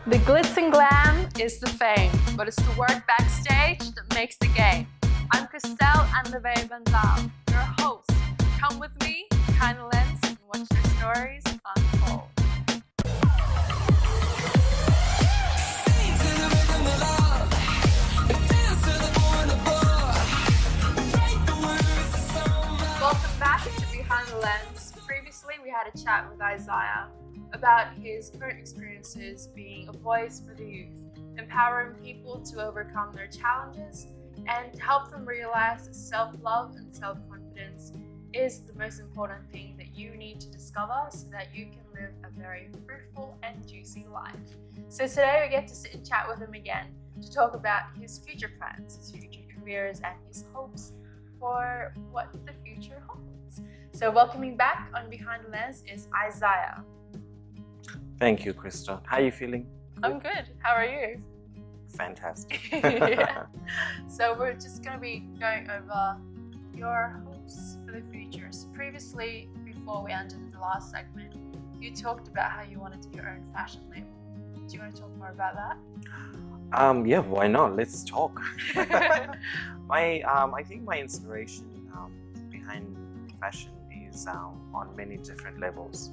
The glitz and glam is the fame, but it's the work backstage that makes the game. I'm Christelle and Bandal, your host. Come with me, behind the lens, and watch their stories unfold. Welcome back to Behind the Lens. Previously, we had a chat with Isaia about his current experiences being a voice for the youth, empowering people to overcome their challenges and to help them realize that self-love and self-confidence is the most important thing that you need to discover so that you can live a very fruitful and juicy life. So today we get to sit and chat with him again to talk about his future plans, his future careers, and his hopes for what the future holds. So welcoming back on Behind the Lens is Isaia. Thank you, Krista. How are you feeling? I'm good. How are you? Fantastic. Yeah. So we're just going to be going over your hopes for the future. So previously, before we entered the last segment, you talked about how you wanted to be your own fashion label. Do you want to talk more about that? Yeah, why not? Let's talk. I think my inspiration behind fashion is on many different levels.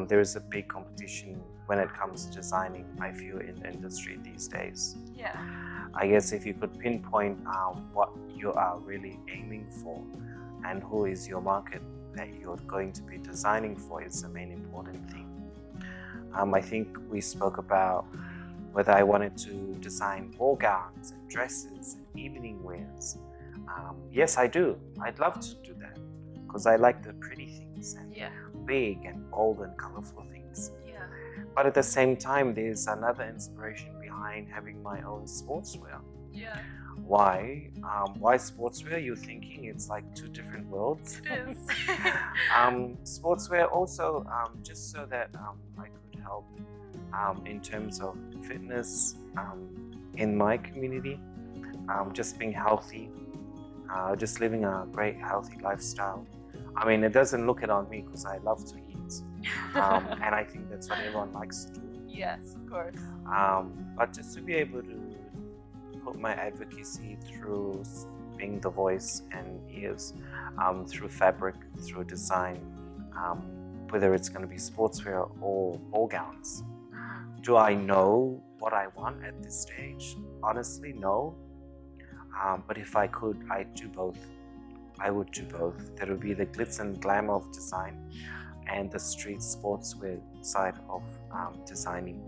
There is a big competition when it comes to designing, I feel, in the industry these days. Yeah. I guess if you could pinpoint what you are really aiming for and who is your market that you're going to be designing for is the main important thing. I think we spoke about whether I wanted to design ball gowns and dresses and evening wears. Yes, I do. I'd love to do that because I like the pretty things and big and bold and colorful things. Yeah. But at the same time, there's another inspiration behind having my own sportswear. Yeah. Why? Why sportswear? You're thinking it's like two different worlds. It is. Sportswear also just so that I could help in terms of fitness in my community, just being healthy, just living a great healthy lifestyle. I mean, it doesn't look it on me because I love to eat, and I think that's what everyone likes to do. Yes, of course. But just to be able to put my advocacy through being the voice and ears, through fabric, through design, whether it's going to be sportswear or ball gowns. Do I know what I want at this stage? Honestly, no. But if I could, I'd do both. I would do both. There would be the glitz and glam of design and the street sportswear side of designing.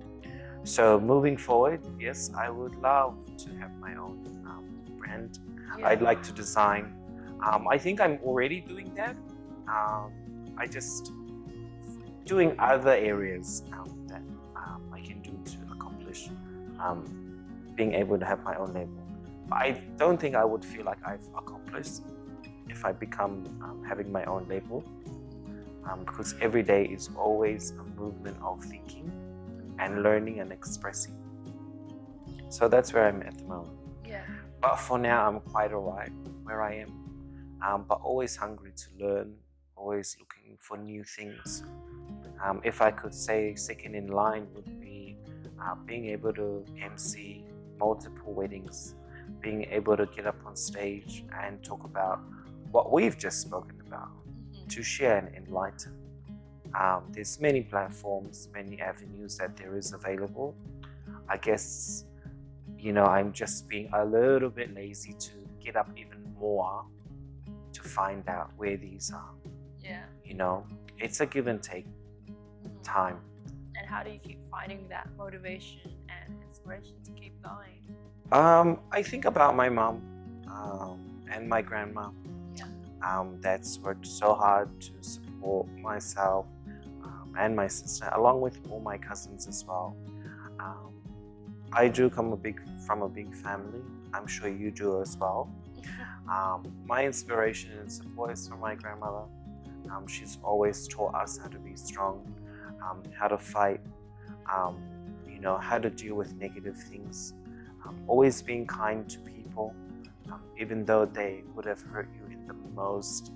So moving forward, yes, I would love to have my own brand. Yeah. I'd like to design. I think I'm already doing that. I just doing other areas that I can do to accomplish being able to have my own label. But I don't think I would feel like I've accomplished if I become having my own label, because every day is always a movement of thinking and learning and expressing. So that's where I'm at the moment. Yeah. But for now, I'm quite alright where I am, but always hungry to learn, always looking for new things. If I could say second in line would be being able to MC multiple weddings, being able to get up on stage and talk about what we've just spoken about, to share and enlighten. There's many platforms, many avenues that there is available. I guess, I'm just being a little bit lazy to get up even more to find out where these are. Yeah. It's a give and take time. And how do you keep finding that motivation and inspiration to keep going? I think about my mom and my grandma. That's worked so hard to support myself and my sister, along with all my cousins as well. I do come from a big family. I'm sure you do as well. My inspiration and support is from my grandmother. She's always taught us how to be strong, how to fight, how to deal with negative things, always being kind to people, even though they would have hurt you in the most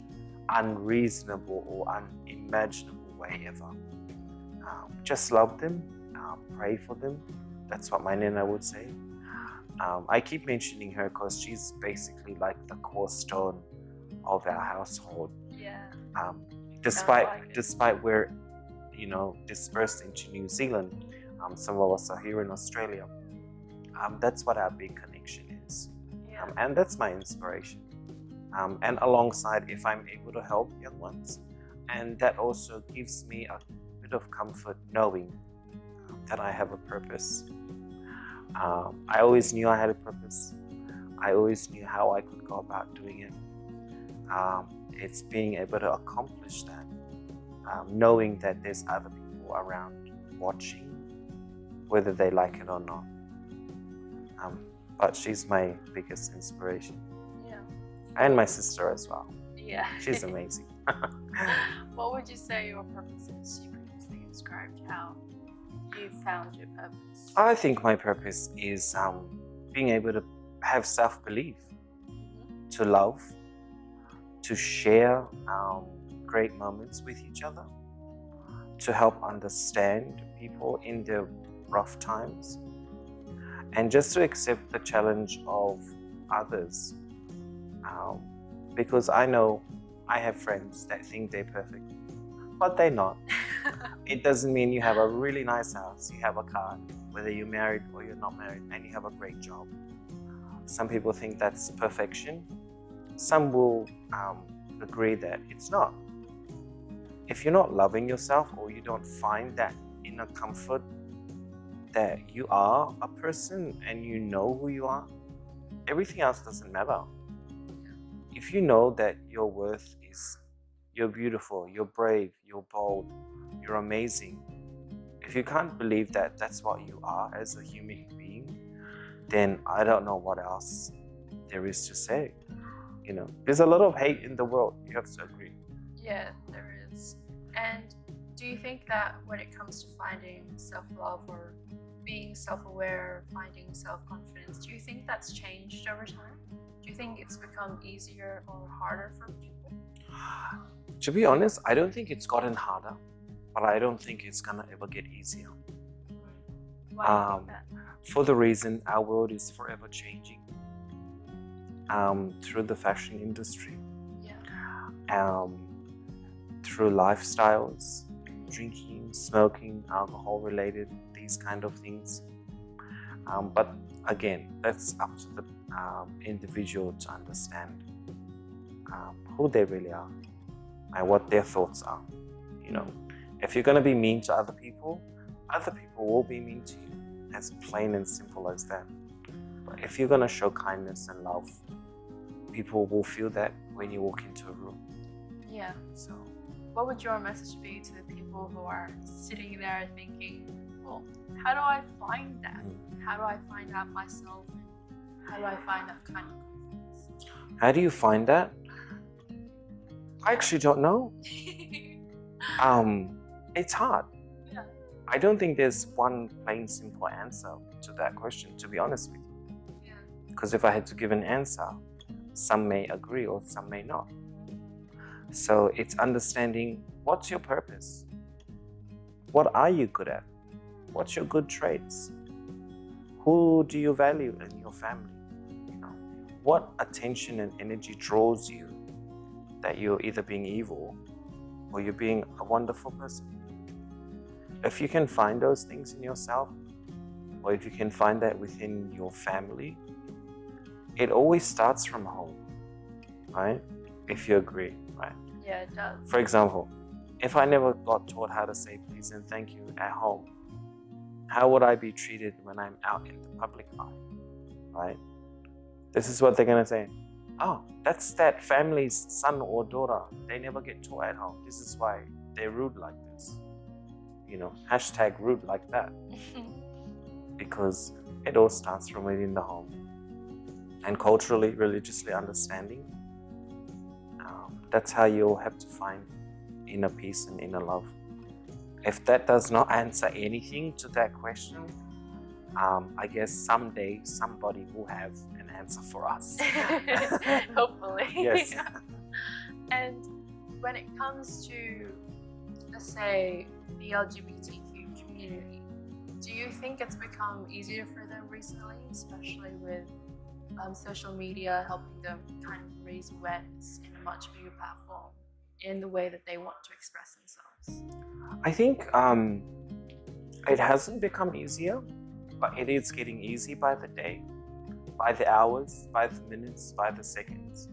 unreasonable or unimaginable way ever. Just love them pray for them. That's what my Nana would say. I keep mentioning her because she's basically like the core stone of our household. Yeah. Despite we're, dispersed into New Zealand, some of us are here in Australia. That's what our big connection is. Yeah. And that's my inspiration. And alongside, if I'm able to help young ones, and that also gives me a bit of comfort knowing that I have a purpose. I always knew I had a purpose. I always knew how I could go about doing it. It's being able to accomplish that, knowing that there's other people around watching, whether they like it or not. But she's my biggest inspiration. Yeah. And my sister as well. Yeah. She's amazing. What would you say your purpose is? You previously described how you found your purpose. I think my purpose is being able to have self-belief, to love, to share great moments with each other, to help understand people in their rough times, and just to accept the challenge of others. Because I know I have friends that think they're perfect, but they're not. It doesn't mean you have a really nice house, you have a car, whether you're married or you're not married, and you have a great job. Some people think that's perfection. Some will agree that it's not. If you're not loving yourself, or you don't find that inner comfort that you are a person and you know who you are, everything else doesn't matter. If you know that your worth is you're beautiful, you're brave, you're bold, you're amazing, if you can't believe that that's what you are as a human being, then I don't know what else there is to say. There's a lot of hate in the world, you have to agree. Yeah, there is. And do you think that when it comes to finding self-love or being self-aware, finding self-confidence, do you think that's changed over time? Do you think it's become easier or harder for people? To be honest, I don't think it's gotten harder, but I don't think it's gonna ever get easier. Why do you think that? For the reason our world is forever changing through the fashion industry, through lifestyles, drinking, smoking, alcohol related, these kind of things. But again, that's up to the individual to understand who they really are and what their thoughts are. If you're going to be mean to other people will be mean to you. As plain and simple as that. But if you're going to show kindness and love, people will feel that when you walk into a room. Yeah. So, what would your message be to the people who are sitting there thinking, well, how do I find that? How do I find out myself? How do I find that kind of confidence? How do you find that? I actually don't know. It's hard. Yeah. I don't think there's one plain simple answer to that question, to be honest with you. Yeah. Because if I had to give an answer, some may agree or some may not. So it's understanding, what's your purpose? What are you good at? What's your good traits? Who do you value in your family? What attention and energy draws you that you're either being evil or you're being a wonderful person? If you can find those things in yourself, or if you can find that within your family, it always starts from home, right? If you agree, right? Yeah, it does. For example, if I never got taught how to say please and thank you at home, how would I be treated when I'm out in the public eye, right? This is what they're going to say. Oh, that's that family's son or daughter. They never get taught at home. This is why they're rude like this. Hashtag rude like that. Because it all starts from within the home. And culturally, religiously understanding, that's how you'll have to find inner peace and inner love. If that does not answer anything to that question, I guess someday somebody will have an answer for us. Hopefully. Yes. And when it comes to, let's say, the LGBTQ community, Do you think it's become easier for them recently, especially with social media helping them kind of raise awareness in a much bigger platform in the way that they want to express themselves? I think it hasn't become easier, but it is getting easy by the day, by the hours, by the minutes, by the seconds.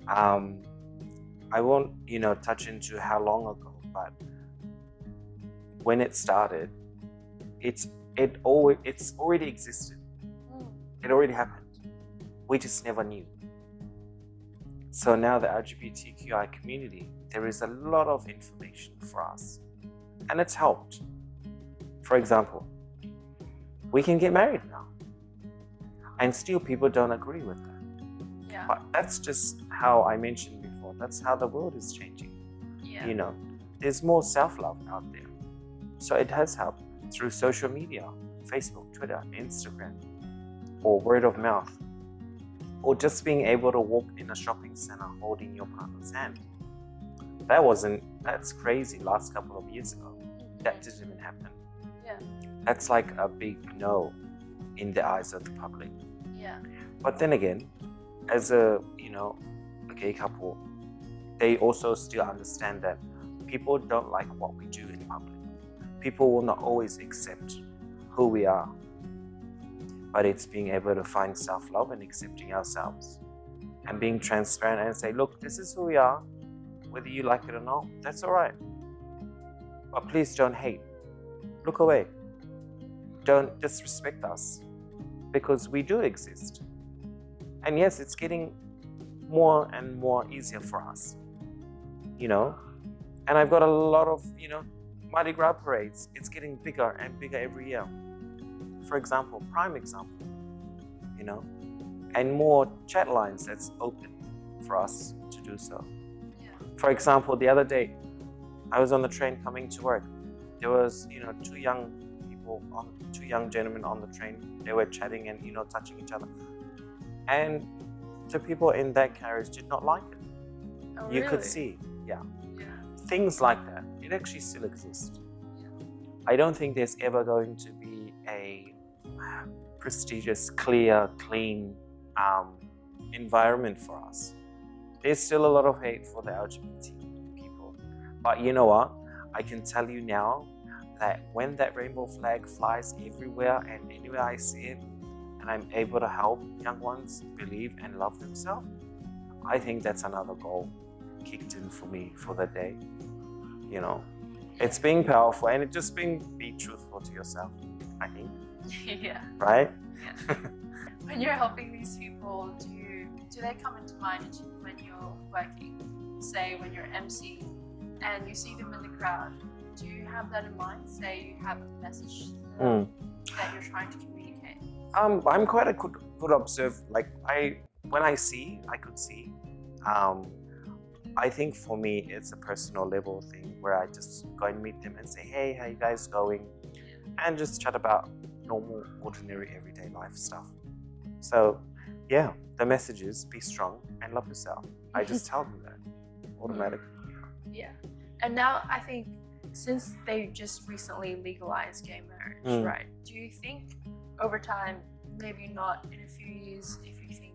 I won't, touch into how long ago, but when it started, it's already existed. It already happened. We just never knew. So now the LGBTQI community, there is a lot of information for us, and it's helped. For example, we can get married now, and still people don't agree with that. Yeah. But that's just how I mentioned before. That's how the world is changing. Yeah. There's more self-love out there. So it has helped through social media, Facebook, Twitter, Instagram, or word of mouth, or just being able to walk in a shopping center holding your partner's hand. That's crazy last couple of years ago. That didn't even happen. Yeah. That's like a big no in the eyes of the public. Yeah. But then again, as a gay couple, they also still understand that people don't like what we do in public. People will not always accept who we are. But it's being able to find self-love and accepting ourselves and being transparent and say, look, this is who we are. Whether you like it or not, that's all right. But please don't hate. Look away. Don't disrespect us, because we do exist. And yes, it's getting more and more easier for us, And I've got a lot of, Mardi Gras parades. It's getting bigger and bigger every year. For example, prime example, and more chat lines that's open for us to do so. Yeah. For example, the other day, I was on the train coming to work. There was, two young gentlemen on the train. They were chatting and, touching each other. And the people in that carriage did not like it. Oh, You really? could see, Yeah. things like that. It actually still exists. Yeah. I don't think there's ever going to be a prestigious, clear, clean environment for us. There's still a lot of hate for the LGBT people. But you know what? I can tell you now that when that rainbow flag flies everywhere and anywhere I see it, and I'm able to help young ones believe and love themselves, I think that's another goal kicked in for me for the day. It's being powerful, and it's just be truthful to yourself, I think. Yeah. Right? Yeah. When you're helping these people, do they come into mind when you're working? Say when you're MC and you see them in the crowd, do you have that in mind? Say you have a message to them that you're trying to communicate. I'm quite a good observer. Like when I could see. I think for me, it's a personal level thing where I just go and meet them and say, hey, how you guys going? And just chat about normal, ordinary, everyday life stuff. So, yeah, the message is be strong and love yourself. I just tell them that automatically. Yeah. And now I think since they just recently legalized gay marriage, right? Do you think over time, maybe not in a few years, if you think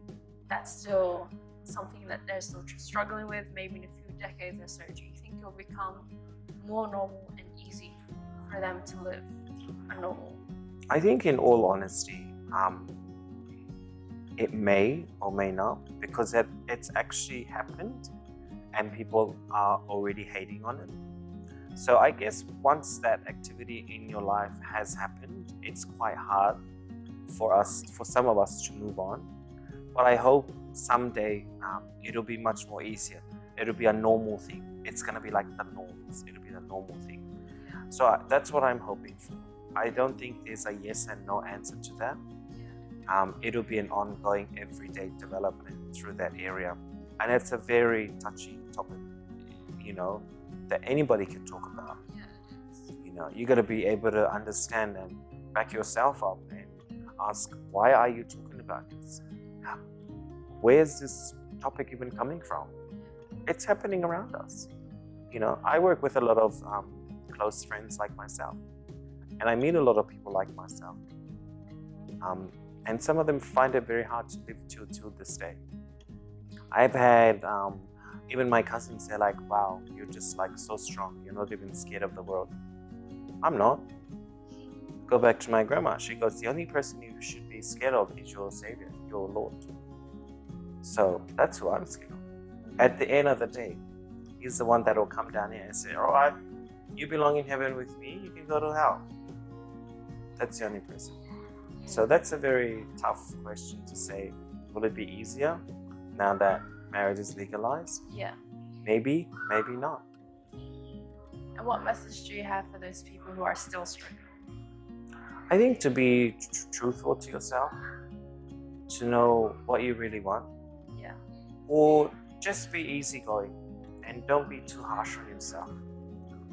that's still something that they're still struggling with, maybe in a few decades or so, do you think it'll become more normal and easy for them to live a normal? I think in all honesty, it may or may not, because it's actually happened and people are already hating on it. So I guess once that activity in your life has happened, it's quite hard for some of us to move on. But I hope someday it'll be much more easier. It'll be a normal thing. It's going to be like the norms. It'll be the normal thing. So that's what I'm hoping for. I don't think there's a yes and no answer to that. It'll be an ongoing everyday development through that area. And it's a very touchy topic, that anybody can talk about. You got to be able to understand and back yourself up and ask, why are you talking about this? Where's this topic even coming from? It's happening around us. I work with a lot of close friends like myself, And I meet a lot of people like myself. And some of them find it very hard to live till this day. I've had even my cousins say like, wow, you're just like so strong. You're not even scared of the world. I'm not. Go back to my grandma. She goes, the only person you should be scared of is your Savior, your Lord. So that's who I'm scared of. At the end of the day, He's the one that will come down here and say, all right, you belong in heaven with me, you can go to hell. That's the only person. So that's a very tough question to say. Will it be easier now that marriage is legalized? Yeah. Maybe, maybe not. And what message do you have for those people who are still struggling? I think to be truthful to yourself, to know what you really want, Yeah. or just be easygoing and don't be too harsh on yourself.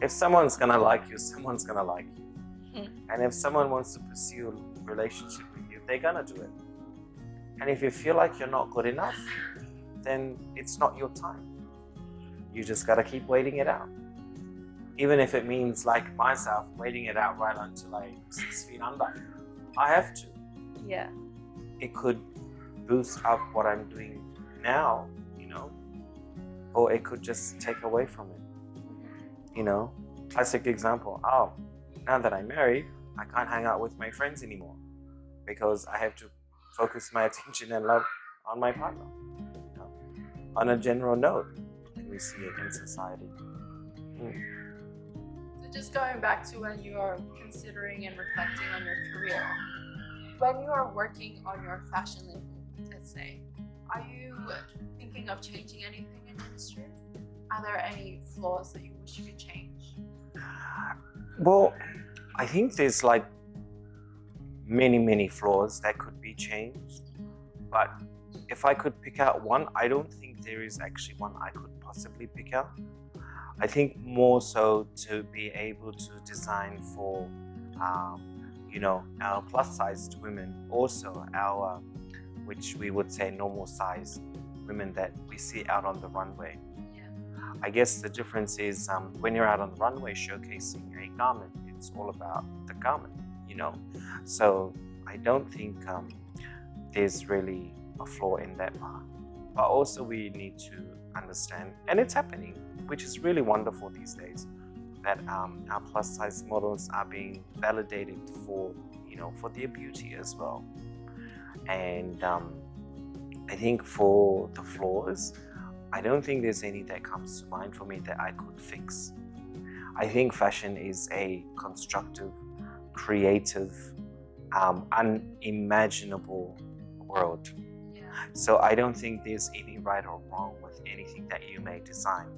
If someone's gonna like you, someone's gonna like you. And if someone wants to pursue a relationship with you, they're gonna do it. And if you feel like you're not good enough, then it's not your time. You just gotta keep waiting it out. Even if it means, like myself, waiting it out right until like 6 feet under. I have to. Yeah. It could boost up what I'm doing now, you know, or it could just take away from it. You know, classic example. Oh, now that I'm married, I can't hang out with my friends anymore because I have to focus my attention and love on my partner. You know? On a general note, we see it in society. So just going back to when you are considering and reflecting on your career, when you are working on your fashion label, let's say, are you thinking of changing anything in the industry? Are there any flaws that you wish you could change? Well, I think there's like many flaws that could be changed. But if I could pick out one, I don't think there is actually one I could possibly pick out. I think more so to be able to design for, our plus-sized women, also our, which we would say normal-sized women that we see out on the runway. I guess the difference is when you're out on the runway showcasing a garment, it's all about the garment, you know. So I don't think there's really a flaw in that part. But also we need to understand, and it's happening, which is really wonderful these days, that our plus size models are being validated for their beauty as well. And I think for the flaws, I don't think there's any that comes to mind for me that I could fix. I think fashion is a constructive, creative, unimaginable world. So I don't think there's any right or wrong with anything that you may design.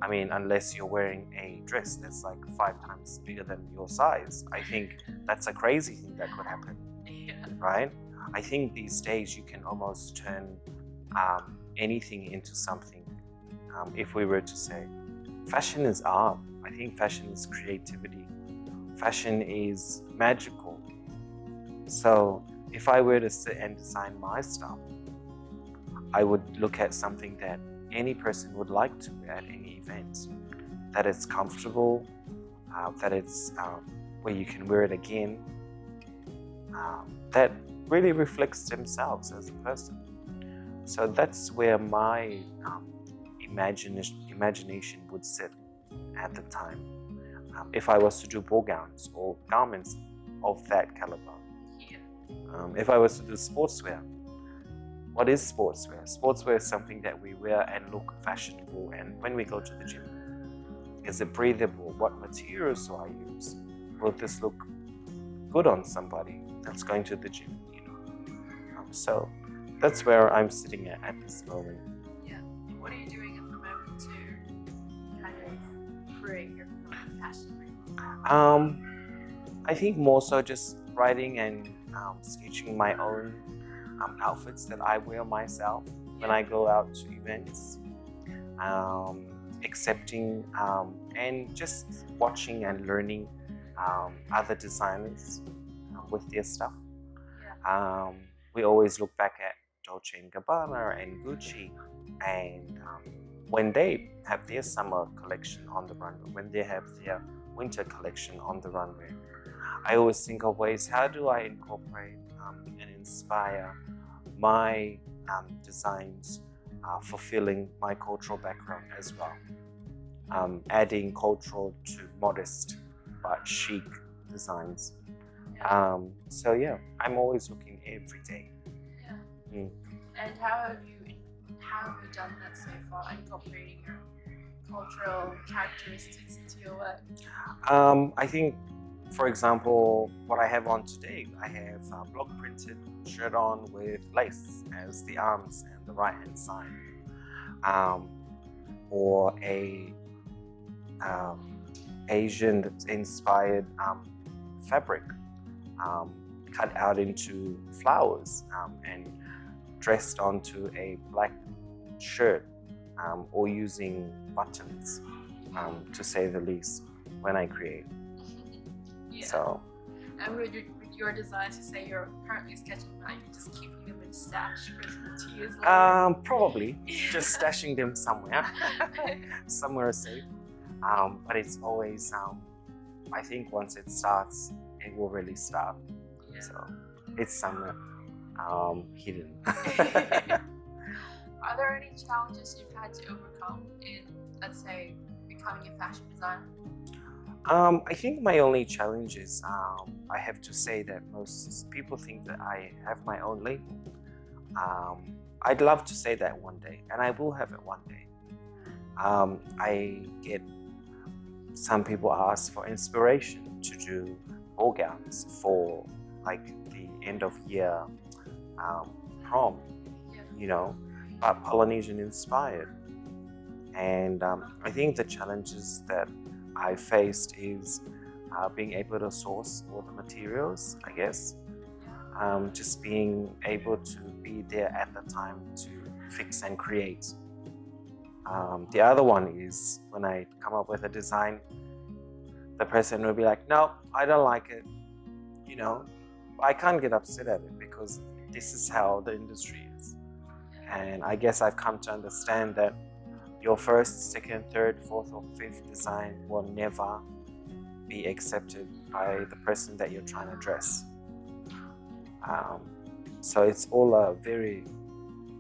I mean, unless you're wearing a dress that's like 5 times bigger than your size. I think that's a crazy thing that could happen, right? I think these days you can almost turn anything into something. If we were to say, fashion is art. I think fashion is creativity. Fashion is magical. So if I were to sit and design my stuff, I would look at something that any person would like to wear at any event. That it's comfortable, that it's where you can wear it again, that really reflects themselves as a person. So that's where my imagination would sit at the time. If I was to do ball gowns or garments of that caliber. If I was to do sportswear, what is sportswear? Sportswear is something that we wear and look fashionable, and when we go to the gym, is it breathable? What materials do I use? Will this look good on somebody that's going to the gym? So that's where I'm sitting at this moment. Yeah. And what are you doing at the moment to kind of create your own fashion brand? I think more so just writing and sketching my own outfits that I wear myself when I go out to events, accepting and just watching and learning other designers with their stuff. We always look back at Dolce & Gabbana and Gucci, and when they have their summer collection on the runway, when they have their winter collection on the runway, I always think of ways, how do I incorporate and inspire my designs, fulfilling my cultural background as well. Adding cultural to modest but chic designs. Yeah. So yeah, I'm always looking every day. Yeah. Mm. And how have you done that so far, incorporating your cultural characteristics into your work? I think, for example, what I have on today, I have a block printed shirt on with lace as the arms and the right hand side, or a Asian inspired fabric cut out into flowers and dressed onto a black shirt, or using buttons, to say the least, when I create. Yeah. So, and with your designs, you say you're currently sketching now, you're just keeping them in stash for 2 years later? Probably just stashing them somewhere safe. But it's always, I think once it starts, it will really start. Yeah. So it's somewhere hidden. Are there any challenges you've had to overcome in, let's say, becoming a fashion designer? I think my only challenge is, I have to say that most people think that I have my own label. I'd love to say that one day, and I will have it one day. I get some people ask for inspiration to do ball gowns for like the end of year prom, but Polynesian inspired. And I think the challenges that I faced is being able to source all the materials, I guess. Just being able to be there at the time to fix and create. The other one is when I come up with a design, the person will be like, no, I don't like it. I can't get upset at it because this is how the industry is. And I guess I've come to understand that your first, second, third, fourth, or fifth design will never be accepted by the person that you're trying to dress. So it's all a very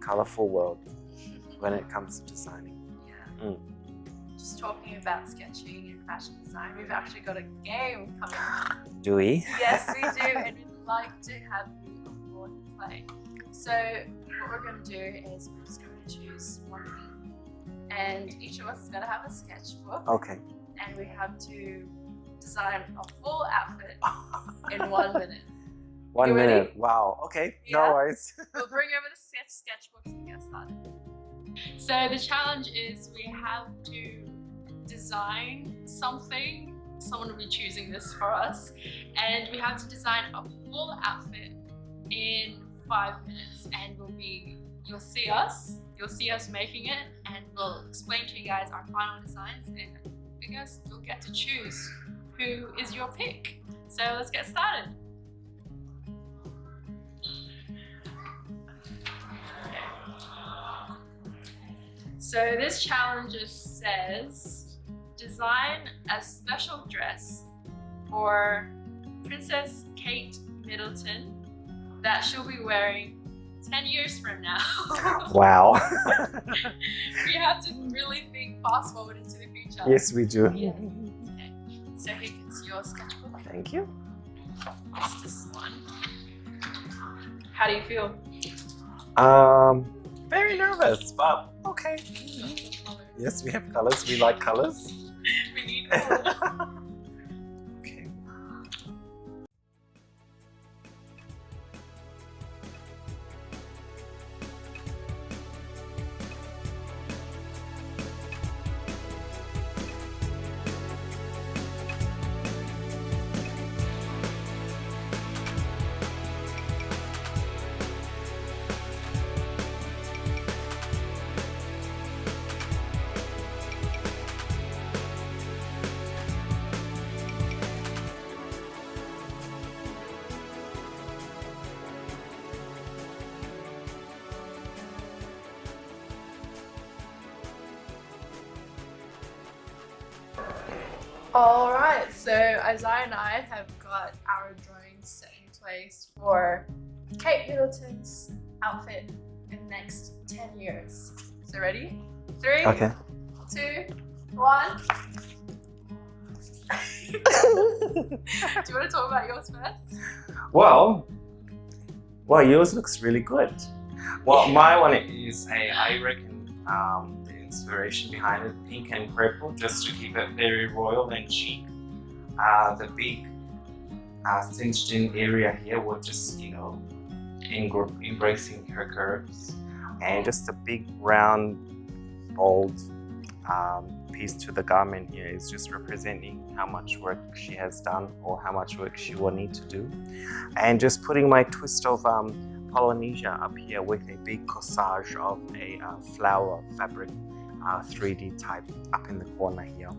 colorful world when it comes to designing. Yeah. Just talking about sketching and fashion design, we've actually got a game coming up. Do we? Yes, we do, and we'd like to have you on board and play. So what we're going to do is we're just going to choose one theme, and each of us is going to have a sketchbook. Okay. And we have to design a full outfit in 1 minute. 1 minute. ready? Wow. Okay. Yeah. No worries. We'll bring over the sketchbooks and get started. So the challenge is we have to design something. Someone will be choosing this for us, and we have to design a full outfit in 5 minutes. And you'll see us making it, and we'll explain to you guys our final designs, and I guess you'll get to choose who is your pick. So let's get started. So this challenge just says, design a special dress for Princess Kate Middleton that she'll be wearing 10 years from now. Wow. We have to really think fast forward into the future. Yes, we do. Yes. Okay. So here's your sketchbook. Thank you. It's this one. How do you feel? Very nervous, but okay. Yes, we have colors. We like colors. We need colors. Okay. Alright, so Isaiah and I have got our for Kate Middleton's outfit in the next 10 years. So ready? 3, Okay. 2, 1. Do you want to talk about yours first? Well, yours looks really good. Well, my one is I reckon the inspiration behind it, pink and purple, just to keep it very royal and chic. The big cinched in area here was just, embracing her curves. And just a big round, bold piece to the garment here is just representing how much work she has done or how much work she will need to do. And just putting my twist of Polynesia up here with a big corsage of a flower fabric, 3D type up in the corner here.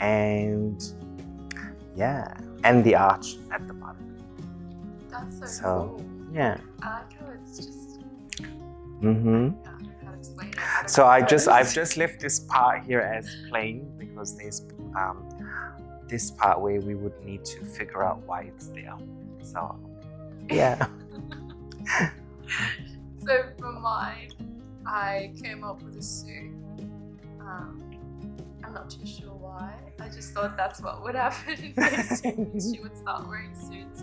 And yeah, and the arch at the bottom. That's so cool. Yeah. I like how it's just... Mm-hmm. I don't know how to explain it. So I've just left this part here as plain because there's this part where we would need to figure out why it's there. So yeah. So for mine, I came up with a suit. I'm not too sure why. I just thought that's what would happen in this scene. She would start wearing suits.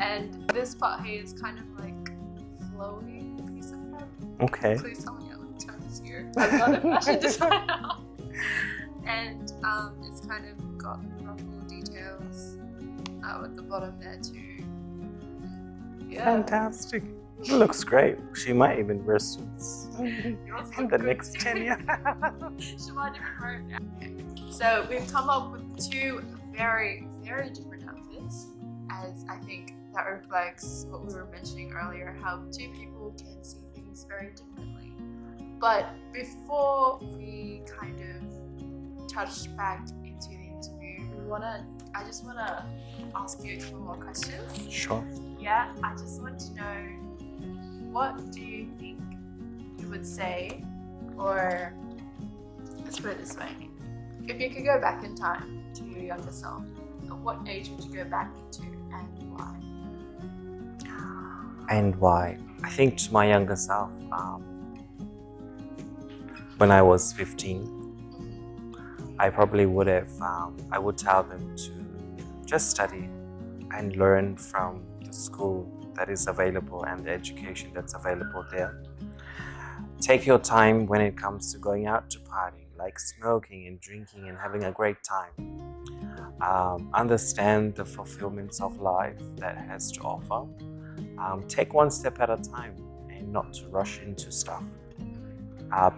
And this part here is kind of like flowy piece of fabric. Okay. Please tell me what terms here. I'm not a fashion designer. And it's kind of got ruffle details at the bottom there too. Yeah. Fantastic. It looks great. She might even wear suits in the next 10 years. She might even wear it now. Okay. So we've come up with 2 very, very different outfits, as I think that reflects what we were mentioning earlier, how 2 people can see things very differently. But before we kind of touch back into the interview, I just wanna ask you a couple more questions. Sure. Yeah, I just want to know, what do you think you would say, or let's put it this way, if you could go back in time to your younger self, at what age would you go back to and why? And why? I think to my younger self, when I was 15, I probably would have, I would tell them to just study and learn from the school that is available and the education that's available there. Take your time when it comes to going out to party, like smoking and drinking and having a great time. Understand the fulfillments of life that has to offer. Take one step at a time and not to rush into stuff.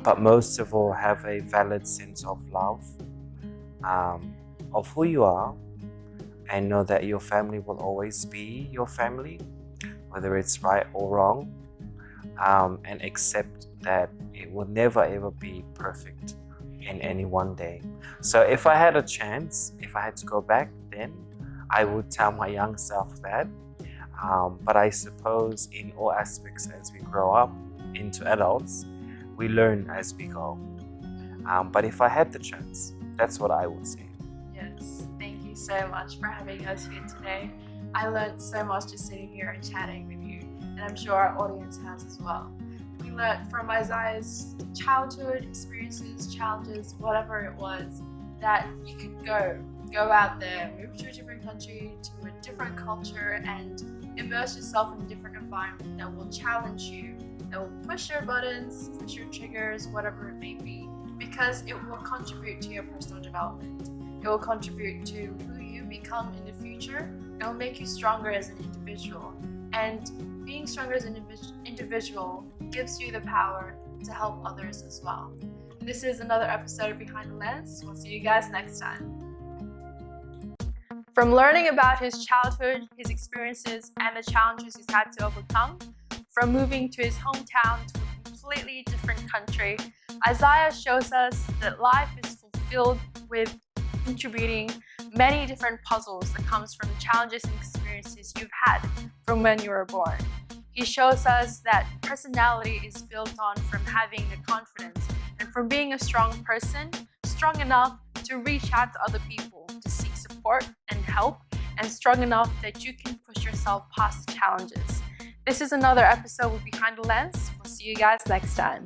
But most of all, have a valid sense of love, of who you are, and know that your family will always be your family, whether it's right or wrong, and accept that it will never ever be perfect in any one day. So if I had a chance, if I had to go back then, I would tell my young self that. But I suppose in all aspects, as we grow up into adults, we learn as we go. But if I had the chance, that's what I would say. Yes, thank you so much for having us here today. I learned so much just sitting here and chatting with you, and I'm sure our audience has as well. We learned from Isaiah's childhood experiences, challenges, whatever it was, that you could go out there, move to a different country, to a different culture, and immerse yourself in a different environment that will challenge you, that will push your buttons, push your triggers, whatever it may be, because it will contribute to your personal development. It will contribute to who you become in the future. It will make you stronger as an individual. And being stronger as an individual gives you the power to help others as well. And this is another episode of Behind the Lens. We'll see you guys next time. From learning about his childhood, his experiences, and the challenges he's had to overcome, from moving to his hometown to a completely different country, Isaiah shows us that life is fulfilled with contributing many different puzzles that comes from the challenges and experiences you've had from when you were born. He shows us that personality is built on from having the confidence and from being a strong person, strong enough to reach out to other people, to seek support and help, and strong enough that you can push yourself past the challenges. This is another episode of Behind the Lens. We'll see you guys next time.